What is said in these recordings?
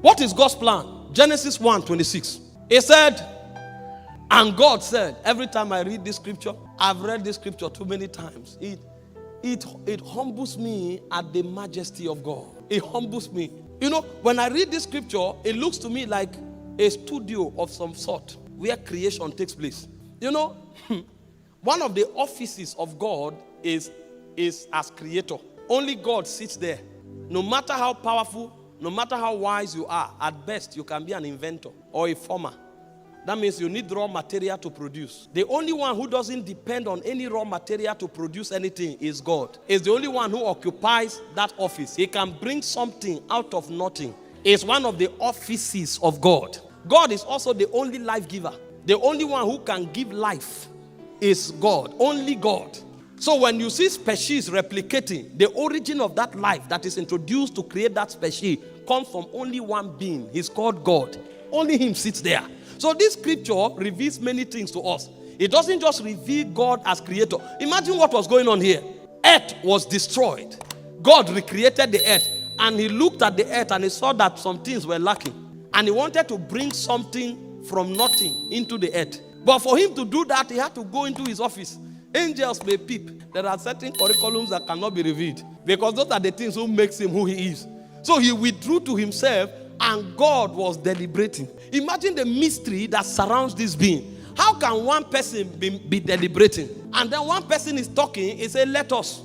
What is God's plan? Genesis 1:26. It said, and God said, every time I read this scripture, I've read this scripture too many times. It humbles me at the majesty of God. It humbles me. You know, when I read this scripture, it looks to me like a studio of some sort where creation takes place. You know, one of the offices of God is as creator. Only God sits there. No matter how powerful, no matter how wise you are, at best you can be an inventor or a farmer. That means you need raw material to produce. The only one who doesn't depend on any raw material to produce anything is God. He's the only one who occupies that office. He can bring something out of nothing. It's one of the offices of God. God is also the only life giver. The only one who can give life is God. Only God. So when you see species replicating, the origin of that life that is introduced to create that species comes from only one being. He's called God. Only him sits there. So this scripture reveals many things to us. It doesn't just reveal God as creator. Imagine what was going on here. Earth was destroyed. God recreated the earth. And he looked at the earth and he saw that some things were lacking. And he wanted to bring something from nothing into the earth. But for him to do that, he had to go into his office. Angels may peep. There are certain curriculums that cannot be revealed. Because those are the things who makes him who he is. So he withdrew to himself. And God was deliberating. Imagine the mystery that surrounds this being. How can one person be deliberating? And then one person is talking, he said, let us.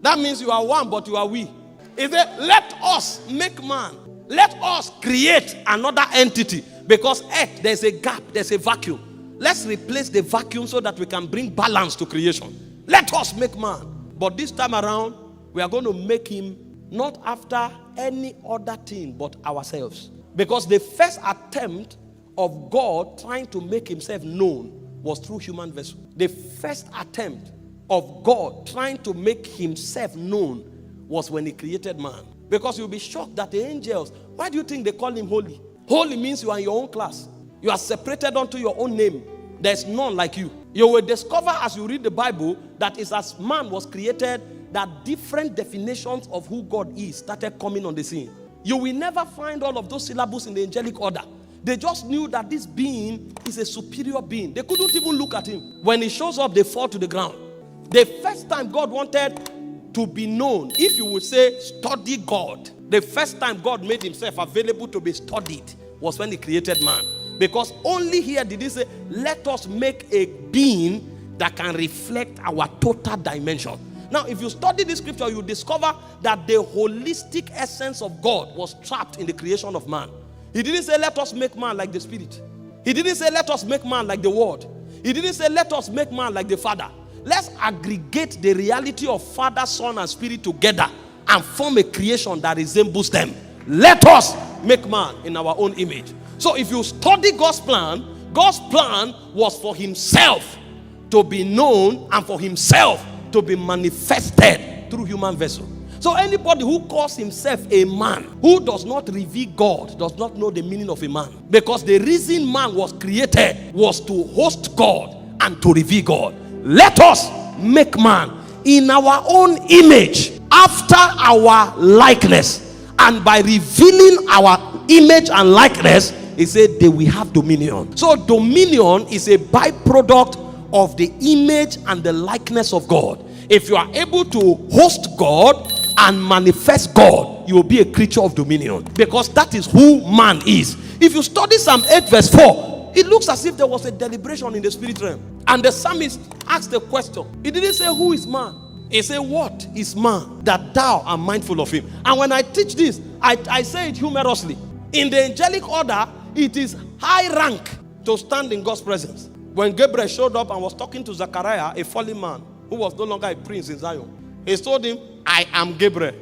That means you are one, but you are we. He said, let us make man. Let us create another entity. Because earth, there's a gap, there's a vacuum. Let's replace the vacuum so that we can bring balance to creation. Let us make man. But this time around, we are going to make him not after any other thing but ourselves. Because the first attempt of God trying to make himself known was through human vessel. The first attempt of God trying to make himself known was when he created man. Because you'll be shocked that the angels, why do you think they call him holy? Holy means you are in your own class. You are separated unto your own name. There's none like you. You will discover as you read the Bible that it's as man was created that different definitions of who God is started coming on the scene. You will never find all of those syllables in the angelic order. They just knew that this being is a superior being. They couldn't even look at him. When he shows up, they fall to the ground. The first time God wanted to be known, if you would say, study God, the first time God made himself available to be studied was when he created man. Because only here did he say, let us make a being that can reflect our total dimension. Now, if you study this scripture, you discover that the holistic essence of God was trapped in the creation of man. He didn't say, let us make man like the Spirit. He didn't say, let us make man like the Word. He didn't say, let us make man like the Father. Let's aggregate the reality of Father, Son, and Spirit together and form a creation that resembles them. Let us make man in our own image. So if you study God's plan was for himself to be known and for himself to be manifested through human vessel. So anybody who calls himself a man, who does not reveal God, does not know the meaning of a man. Because the reason man was created was to host God and to reveal God. Let us make man in our own image, after our likeness. And by revealing our image and likeness, he said they will have dominion. So dominion is a byproduct of the image and the likeness of God. If you are able to host God and manifest God, you will be a creature of dominion. Because that is who man is. If you study Psalm 8 verse 4, it looks as if there was a deliberation in the spirit realm. And the psalmist asked the question. He didn't say, who is man? He said, what is man that thou art mindful of him? And when I teach this, I say it humorously. In the angelic order, it is high rank to stand in God's presence. When Gabriel showed up and was talking to Zechariah, a fallen man who was no longer a prince in Zion, he told him, I am Gabriel.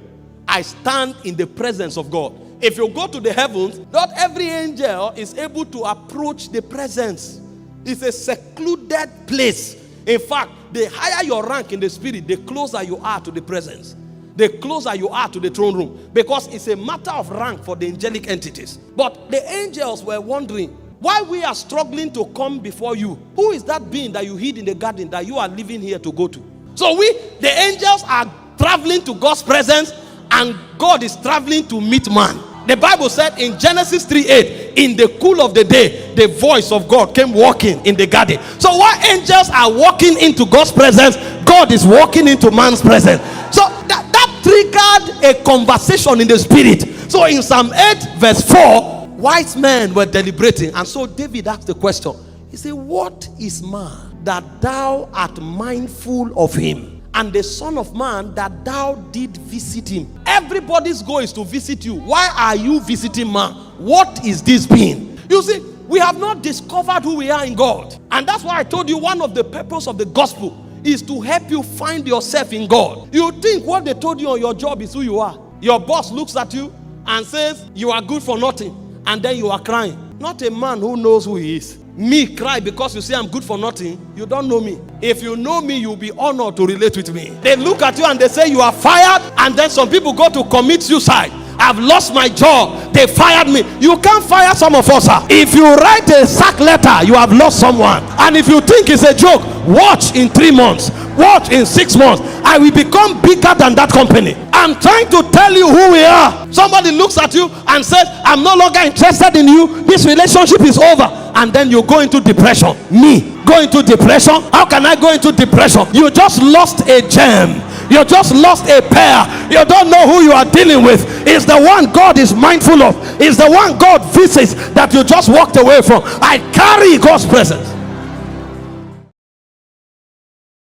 I stand in the presence of God. If you go to the heavens, not every angel is able to approach the presence. It's a secluded place. In fact, the higher your rank in the spirit, the closer you are to the presence. The closer you are to the throne room. Because it's a matter of rank for the angelic entities. But the angels were wondering, why we are struggling to come before you? Who is that being that you hid in the garden that you are living here to go to? So the angels are traveling to God's presence, and God is traveling to meet man. The Bible said in Genesis 3:8, in the cool of the day, the voice of God came walking in the garden. So while angels are walking into God's presence, God is walking into man's presence. So that triggered a conversation in the spirit. So in Psalm 8 verse 4, wise men were deliberating, and so David asked the question. He said, what is man that thou art mindful of him, and the son of man that thou did visit him? Everybody's goal is to visit you. Why are you visiting man? What is this being? You see, we have not discovered who we are in God. And that's why I told you one of the purpose of the gospel is to help you find yourself in God. You think what they told you on your job is who you are. Your boss looks at you and says you are good for nothing, and then you are crying. Not a man who knows who he is. Me cry because you say I'm good for nothing. You don't know me. If you know me, you'll be honored to relate with me. They look at you and they say you are fired, and then some people go to commit suicide. I've lost my job. They fired me. You can't fire some of us. If you write a sack letter, you have lost someone. And if you think it's a joke, watch in 3 months. Watch in 6 months. I will become bigger than that company. I'm trying to tell you who we are. Somebody looks at you and says, I'm no longer interested in you. This relationship is over. And then you go into depression. Me, go into depression? How can I go into depression? You just lost a gem. You just lost a pair. You don't know who you are dealing with. It's the one God is mindful of. It's the one God visits that you just walked away from. I carry God's presence.